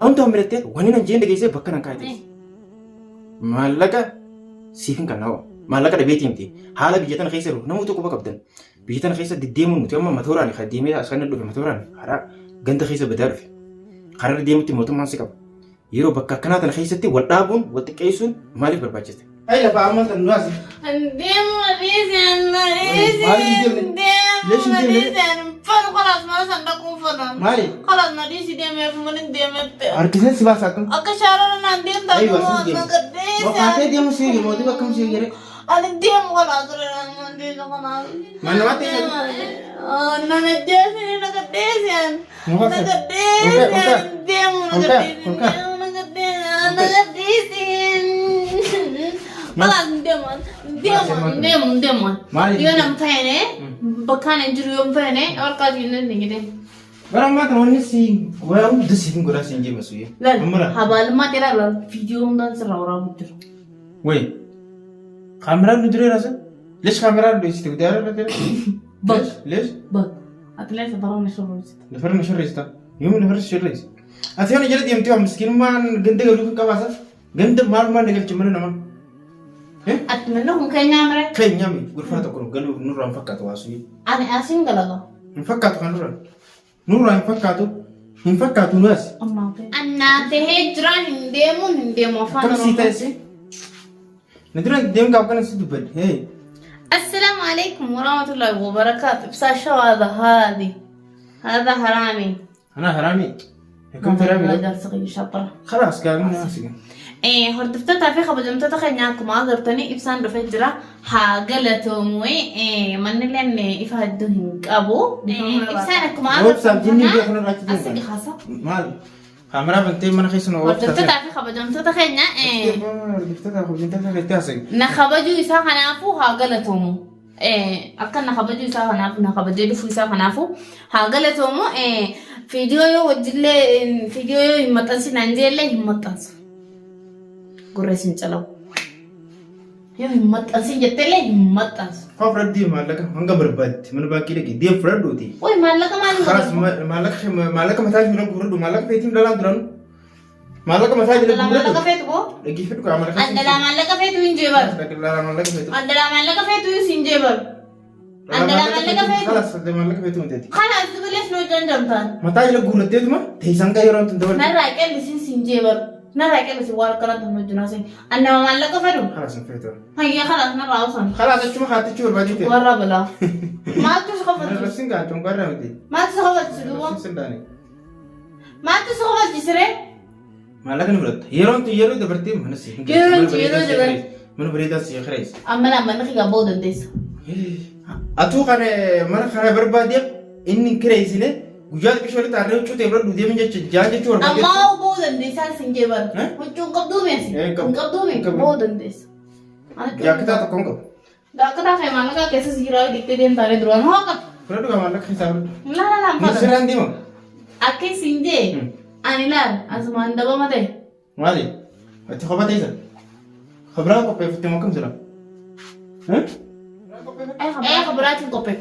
أنت أمرتك وأنا نجينا جيسة بكرة كايتس مالك سيفين كناو مالك ده بيتي متي حالا بيجتنا خيسرو نمو تكو بكبدن بيجتنا خيسة ديمون متيوم ماتوراني خديمي أسكان ندو في ماتوراني خرا جنت خيسة بدارف خرا ديمتي موتو مانسكاب يرو بكا كنات خيستي ودابون وتكيسون مالك برباجت أي لا بعمل تنواس ديمو ريزن ليش انت خلاص ما صدقوا فلان مالي خلاص ما دي سي ديم فمن ديم أركيزن سبا ساكن أكشارنا نادين تابو أيوة سيدي وقاتي ديمو سيجي موتي بكم سيجي أنا ديم خلاص أنا ديم خلاص ما نواتي أنا نجاسي نكديسيان نكديسيان ديم نكديسيان خلاص ديم يوم فيني بكان إنجري يوم فيني أول كاتينا نيجي برا ما تمني سي وياهم دسيفين كورا سينجي مسوي لا هبال ما ترى لا فيديو من سرورا مدر وين كاميرا ندري راسه ليش كاميرا ليش تقدر ليش بس أتلاقي سفرنا شو رئيس نفرنا شو رئيس تا يوم نفرنا شو رئيس أتياني جلدي يمتى مسكين ما جندة قالوا كاباسا جندة ما نقول جمرة نما أتمنى كان يعمل كان يعمل غرفة تكون قالوا نور فكات واسوي أنا أسين قلقا فكات كان نور فكاتو ناس أنا تهجران هنديمو فانا كم سيتاسي ندري ديم كابكنا سيدبل هي السلام عليكم ورحمة الله وبركاته بساشا هذا حرامي أنا حرامي كم حرامي لا درسقي شاطرة خلاص كان ناسي هردفتها في خبز تخيناكم أقدرتني إبسان رفجرة حاجلتهموي من لين إفهدوهن أبو إبسانكم أقدرتنا أسيق خاصة مال كاميرا بنتي من خيسنا هردفتها في خبز تخينا نخبجو إسا خنافو حاجلتهمو أكن نخبجو إسا خنافو نخبجو دفو إسا خنافو حاجلتهمو فيديو يو وجلة فيديو يو همتنسي نانجيلة همتنسي قرسين تلو يا همت أسي جتلي همت أس فرد دي مالك هنگا برباد من باقي لك دي فرد دوتي وي مالك خلاص مالك متاج من فرد مالك فيتيم دلان دران مالك متاج من مالك فيت بو لقي فيت كامل عندنا مالك فيت وين جبل لا مالك فيت عندنا مالك فيت وين سين جبل عندنا مالك فيت خلاص مالك فيت وين خلاص تقولي شنو جنجمتان متاج لك قلت ما تيسان كايرون تندور نراك اللي سين جبل نراك اللي سوار كلا تنوجناسين عندنا مالك فيت خلاص فيت هيا خلاص نراوسن خلاص شو خاطر شو بربادي تي ورا بلا ما تسخفت بس سنگا تون قرر متي ما تسخفت سدوا سنداني ما تسخفت جسره مالك نبرت يرون دبرتي منسي يرون دبر من بريدا سي خريس أما نخي قبود الديس أتو كان من خنا بربادي إني كريسي له وجاد بيشوفي تعرف شو تبرد ودي من جان جور أما هو بود الديس هذا سنجبر وجون قبضو ميسي قبضو مي بود الديس يا كذا تكونغ दा कदा खाय माला का कैसे सिराव दिखते दिन तारे दुरान हो का फ्रेंड का माला खिसाब ला मुसरान दी मग आके सिंजे अनिलार आज मंदबा मध्ये माली अच्छा खबर देसा खबरा को पे फते मकम जरा हैं खबरात को पे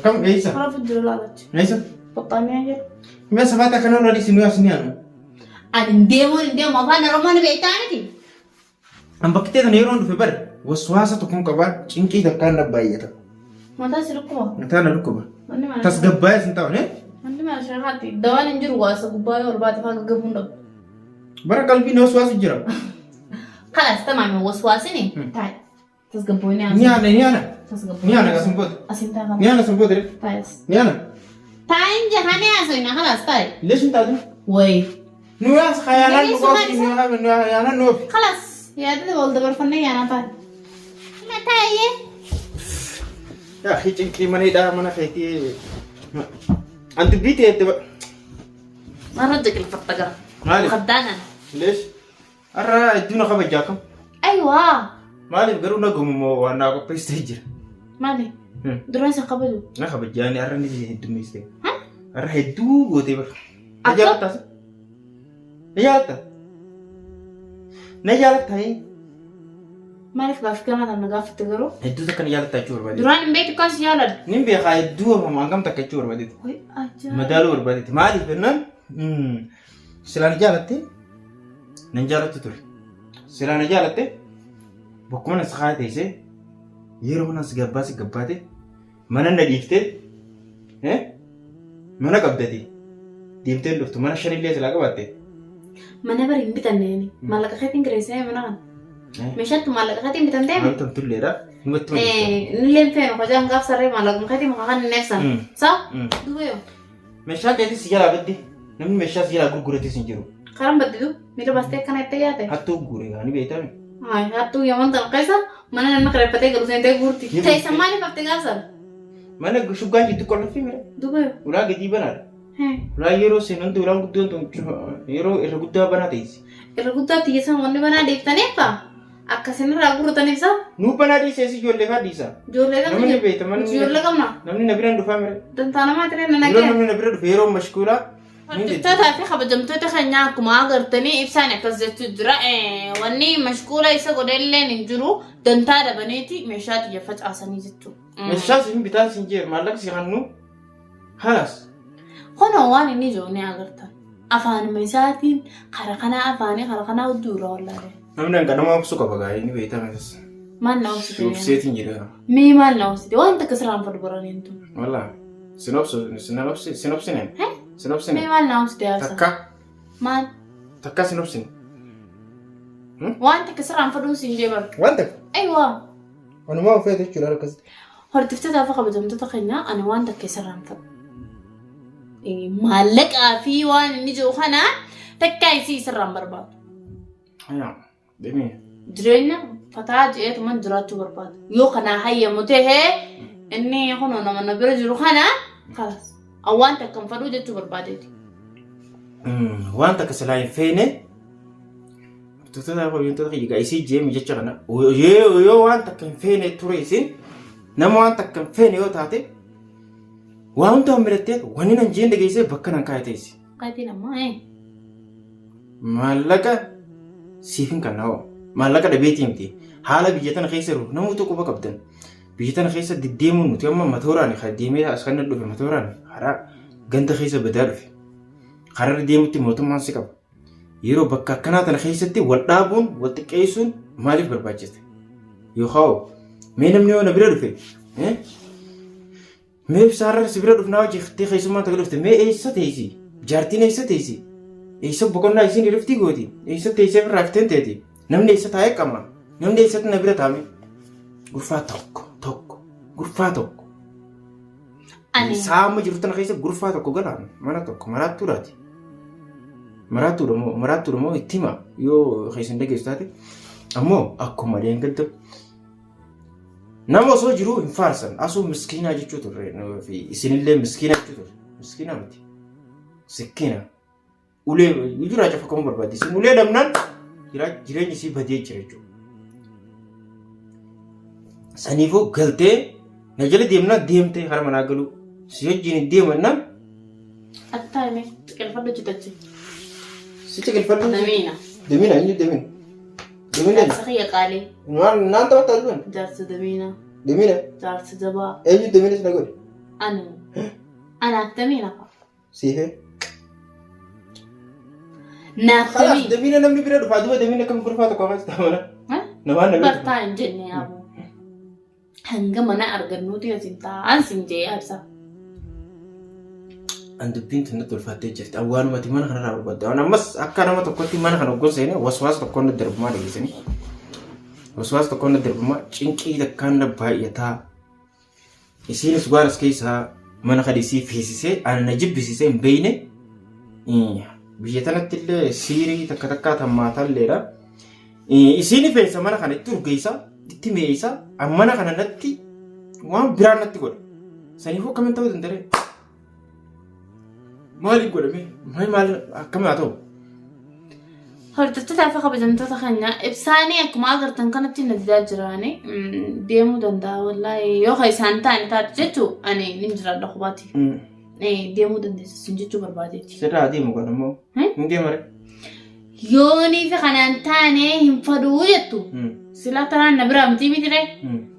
कम ऐसा खराब जुला लच ऐसा पता नहीं है मैं सबाता कनो लड़ी सिनुया सिनियानो अंदेमो मफा नरोमान बेटा नहीं am bakte da neron du febar waswasa to kun ka ba cinki da kan bayyata mata sirkuba mata na dukuba tas gabbaya sun taw ne andi ma shahati dawan injur wasa gubaya or baat fa gabunda bara kalbi no waswasa jira خلاص تمام وسواسني تعال تسقبوني نيانا تسقبوني نيانا كسمبوت أسنتا نيانا سمبوت ري تايس نيانا تاين جهاني أسوينا خلاص تاي ليش انت هذا وي نواس خيالات بقول نيانا نوف خلاص يا ده بولد برفني أنا تاي ما تاي يا أخي تنكري مني ده منا خيتي أنت بيتي أنت ما ردك الفتقة مالي خدانا ليش أرى الدنيا خبر جاكم أيوة مالي بقولنا قوم وانا أقول بيستهجر مالي دراسة قبله أنا خبر جاني أرى نجي هدوم يستهجر أرى هدوم وتبر نجالت هاي ما نفقع في كلمة أنا قاف تجرو هدوم تكن يالت تجور بدي دران بيت كاس يالد نبي خاي هدوم ما عم تكجور بدي وي أجا مدالور بدي مالي فنان سلان جالت Nanjaalatti ture. Silaa na jaalatte bokkuma na sakaa teessee yeroo nas gabbaate mana na dhiiftee mana qabdate deemtee dhuftu mana shanillee silaa qabaatte. Mana bari hin bitanneen maallaqa keetiin kireessee mana kana. Meeshaatti maallaqa keetiin bitantee. Wanta tulleedha. Nilleen feenu hojaan gaaf sarree maallaqa keetiin maqaa kan hin eebsan. Saa? Duwwee. Meeshaa keetis si jalaa badde namni meeshaa si jalaa gurguratis hin jiru. Karan badditu miila baastee akkana itti yaate. Hattuu gurgure gaanii beekame. Hattuu yommuu ta'u keessa mana nama kireeffatee galu seentee guurti. Teessa maaliif haftee gaafsan? Mana shuggaan jirtu qollofii mira. Duwwee. Ulaa gadi banaadha. Ulaa yeroo seenantu ulaan guddoon yeroo irra guddaa banaa teessi. Irra guddaa xiyyeessan wanni banaa deeftaniifa akkasinirraa gurgurtaniifsa. Nuu banaa dhiiseessi ijoollee fadhiisa. Ijoollee qabna. Namni beekta ijoollee qabna. Namni na biraan dhufaa mira. Dantaa namaa tiree na nagee. Namni na bira dhufe yeroo mashkuulaa. Hordoftoota fi kabajamtoota keenyaa akkuma agartanii ibsaan akkas jechuu jira. Wanni mashkuula isa godhalleen hin jiru dantaa dabaneeti meeshaa xiyya facaasanii jechuudha. Meeshaa siin bitaan siin jee maallaqa si hannu halas. Kunoo waan inni jiru ni agartan. Afaanuma isaatiin kara kanaa afaanii kara kanaa hojjuura wallaalee. Namni hanga nama obsu qaba gaa'ee ni beekama isa. Maal na obsite? Obseetiin jira. Mee maal na obsite? Waan takka sirraan fadhu baraniin tun. Wallaa sinopsine. Sinopsine. Mee maal na obsite yaasa? Takka. Maal? Takka sinopsine. Waan takka sirraan fadhuun siin jee bara. Waan takka? Ayiwaa. Wanumaa ofeetu jechuudha akkasitti. Hordoftoota fi kabajamtoota keenyaa ani waan takka sirraan fadhu. Maallaqaa fi waan inni jiru kana takka isii sirraan barbaadu. Deemee. Jireenya fataa jeetuman jiraachuu barbaadu. Yoo kanaa hayyamu ta'ee inni kunoo nama na bira jiru kana kalas. Waan takka hin fadhuu jechuu barbaadeeti. Waan takka silaa hin feene hordoftoota egaa isii jeemi jecha kana yoo waan takka hin feene ture isin nama waan takka hin feene yoo taate waan hundaa milattee wanni nan jeen dhageessee bakka nan kaayateessi. Kaayatiin ammaa maallaqa siif hin kanna'oo maallaqa dhabeetii miti haala biyya tana keessa jiru namoota quba qabdan biyya tana keessa deddeemuun nuti amma matooraan deemee as kan dhufe matooraan karaa ganda keessa badaa dhufe karaa deemutti mootummaan si qaba yeroo bakka akkanaa tana keessatti wal dhaabuun wal xiqqeessuun maaliif barbaachiste yookaan mee namni yoo na bira dhufe mee ibsaarra si bira dhufnaa hojii keessummaa ta'uu dhufte mee eessa teessi jaartiin eessa teessi eessa boqonnaa isiin irratti gooti eessa teessee irraa fitteen teeti namni eessa taa'ee qaba namni eessatti na bira taa'ame gurfaa tokko gurfaa tokko. Saama jiru tana keessa gurfaa tokko galaan mana tokko maraattuudhaati. Maraattuudha moo itti hima yoo keessan dhageessu taate ammoo akkuma deemgadda nama osoo jiru hin faarsan asuu miskiinaa jechuu turre isinillee miskiinaa jechuu turre miskiinaa miti sikkiina ulee jiraa cafa kamuu barbaadde isin ulee dhabnaan jireenyi isii badee jira jechuudha. Saniifuu galtee na jala deemnaa deemtee hara manaa galuu si wajjin deemannaan. Attaa himee xiqqeeffadhu jitachi. Si xiqqeeffadhu. Damiina. Damiina inni damiina. Damiina. Jaarsa kiyya qaalee. Naan taphatta aduun. Jaarsa damiina. Damiina. Jaarsa jabaa. Eenyu damiina sana godhe? Anaaf damiina qaba. Siifee. Naaf damiina. Damiina namni bira dhufaa duuba damiina kam gurfaa tokko ammas taa'amana. Namaan namni. Bartaa hin jenne yaabu. Hanga mana argannuuti asiin taa'an siin jee yaabsa. Andubbiin tunnatti ulfaattee jirti. Awwaalumatti mana kanarraa barbaadda. Ammas akka nama tokkotti mana kana oggoon seenee waswaasa tokkoon darbumaa dhageessanii. Waswaasa tokkoon darbumaa cinqii takkaan baay'ataa. Isiinis waan as keessaa mana kadhisii fiisisee ana jibbisiisee hin beeyne. Biyya tanatti illee siirii takka takkaa tammaatalleedha. Isiini feessa mana kana itti urgeessaa. Itti meeshaa mana kana natti waan biraan natti godha. Saniifuu akkamiin ta'uu danda'e? Maaliif godhame? Maal akkamiin haa ta'u? Hordoftoota fi kabajamtoota keenyaa ibsaanii akkuma agartan kanatti na didaa jiraanii deemuu danda'a wallaahi yoo isaan ta'an taate jechuun ani ni jiraadha qubaati. Deemuu dandeessa sun jechuu barbaadeeti. Sirraa deemu kan immoo hin deemare. Yoonii fi kanaan taane hin faduu jettu. Sila taraan na bira miti mitire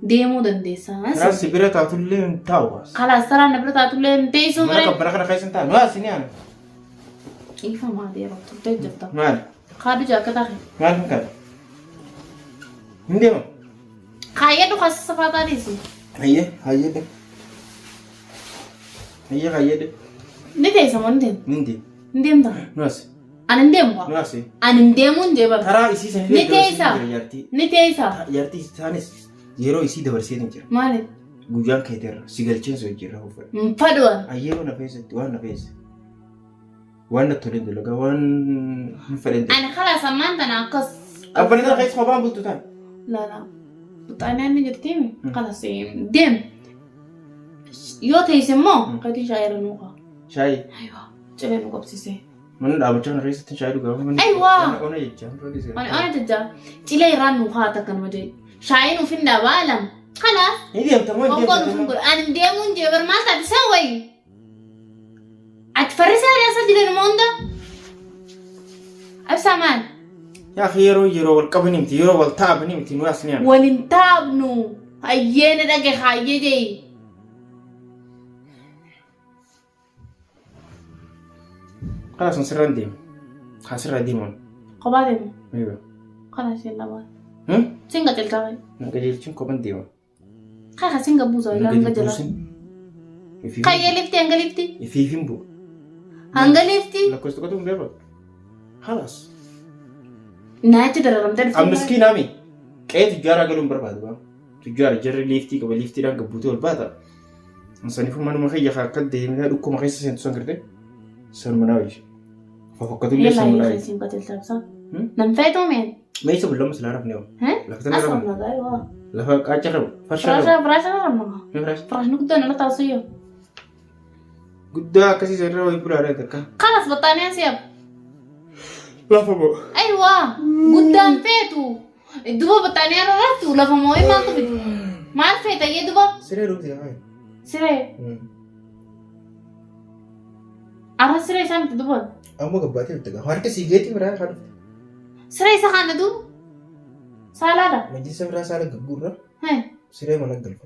deemuu dandeessa. Taraan si bira taatullee hin taa'u. Kalaas taraan na bira taatullee hin teessuu mire. Mana kabbana kana keessa hin taa'u. Waa si ni aana. Ifa maali yeroo turte jirta. Maali? Haadu jaakata kee. Maal fakkaata? Hin deema? Kaayyadhu kaasa safaataa dhiisu. Hayyee hayyee hayyee Ni teessa moo ni deemu? Ni deema. Ni deemta? Nuwas. Ani hin deemu kaa? Nuwas. Ani hin deemuun jeeba. Karaa isii sana Ni teessa? Ni teessa? Jaartii isaanis yeroo isii dabarsee hin jira. Maali? Guyyaan keeteerra si galcheen soo jira uffata. Fadhuwan. Hayyee waan nafeessatti waan nafeessa. Waan natti toleen dalagaa waan hin fedhen. Ani karaa sammaan tana akkas. Abbaan isaa keessa kophaan bultu ta'a. Laala. Buxaanaan ni jirtiimi? Kalas deem. Yoo teesse immoo qatii shaayira nuuqa. Shaayii. Aywa. Cilee nu qabsisee. Mana dhaabachaa kana keessatti shaayii dhugaa. Aywa. Ona jechaa. Ona jechaa. Cilee irraan nuuqaa takka nama jedhe. Shaayii nuuf hin dhaabaa lama. Kalas. Ni deemta moo hin deemta? Ani deemuun jeebar maal taate san wayi? Ati farrisaa dhiyaasa jiran hunda? Absaa maal? Yaa yeroo wal qabanii miti yeroo wal taa'anii miti nu as ni aan. Waliin taa'abnu hayyee na dhage hayyee jee. Kana sun sirraan deemu. Haa sirraa deemuun. Kophaa deemu? Eeyyuu. Kana siin lamaan. Siin qajeelchaa bayi? Na qajeelchuun kophaan deema. Kaya siin gabuusa ilaa hanga jala. Kayyee lifti hanga lifti? Ifiifin bu'u. Hanga lifti? Lakkoofsa qotuun beeku. Halas. Naachi dararamtee dhufee. Ammiskiin haami. Qe'ee tujjaaraa galuun barbaadu baa. Tujjaara jarri liftii qaba liftiidhaan gabbuutee ol baata. Saniifuu manuma kiyya akka deemee dhukkuma keessa seentu san gartee. San manaa wayii. Fafakkatullee san manaa wayii. Siin qajeelchaa nan feetuu meen? Meeshaa bullama silaa rafne yoo. Lafa Asal nagaa yoo. lafa qaachaa qabu. Farshaa qabu. Firaasha ramma. Firaashni guddaan ala taasuu yoo. Guddaa akkasii sirraa wayii bulaadhaa takka. Kanas battaanee siyaaf. Lafa moo. Aywa guddaan feetu. Duba battaanee rarraatu lafa moo'ee maaltu bitu? Maal feeta yee duba? Siree dhugdi haa. Siree. Arra siree isaan itti duban. Ammoo gabbaatee bitta gahaa. Harka siigeetii biraa haa dhufte. Siree isa kana duuba. Saalaadha. Majlisa biraa saala gagguurra. Siree mana galfa.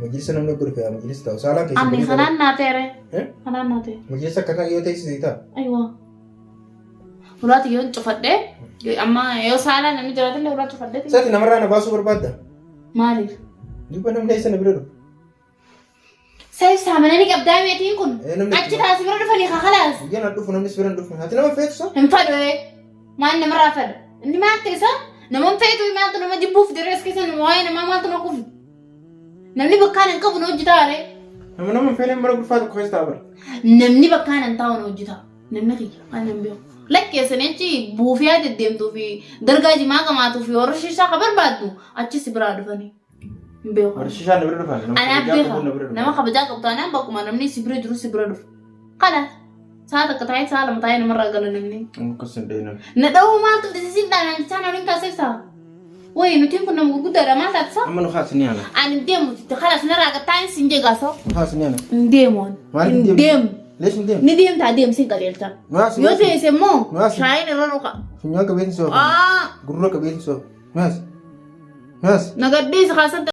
Majlisa namni gurfee majlisa ta'u saalaan keessa. Ani kanaan naateere. Kanaan naatee. Majlisa akkanaa yoo teessisee ta'a. Aywa. Ulaati yoo cufadhee amma yoo saalaan namni jiraatillee ulaa cufadhee. Saati namarraa na baasuu barbaadda. Maaliif? Duuba namni eessa na bira dhufu. Saayif saamananii qabdaa meetiin kun. Achi taasii bira dhufanii kakalaas. Guyyaan an dhufu namni si bira hin dhufu. Ati nama feetu sa? Hin fadhee. Maal namarraa fadha? Inni maal ta'isa? Nama feetu maaltu nama jibbuuf direes keessa nama waa'ee namaa maaltu na kufu. Namni bakkaan hin qabu na hojjetaare. Nama feeleen bara gurfaa tokko keessa ta'a bara. Namni bakkaan hin taa'u na hojjeta. Namni kiyya kan hin beeku. Lakkeessanii achi buufiyaa deddeemtuu fi dargaa jimaa qamaatuu fi warra shishaa ka barbaaddu achis biraa dhufanii. Hin beeku. Warra shishaa na bira dhufan. Anaaf beeka. Nama kabajaa qabdu anaan bakkuma namni si bira jiru si bira dhufu. Kana sa'a takka taa'ee sa'a lama taa'ee namarraa gala namni. Akkas hin dheeyname. Na dha'uu maaltu dhisisin dhaanaan jechaan waliin taasisaa. Wayii nutiin kun nama gurguddaadha maal taatisa? Amma nu haas ni ana. Ani deemu kalas narraa gattaan sin jeegaasoo. Haas ni ana. Hin deemuun. Maaliif deemu? Lees hin deemu? Ni deemtaa deemsiin qajeelcha. Yoo teesse immoo shaayiin irra dhuqa. Funyaan qabeetiin soo. Gurra qabeetiin soo. Maas. Nagaddiisa kaasatti.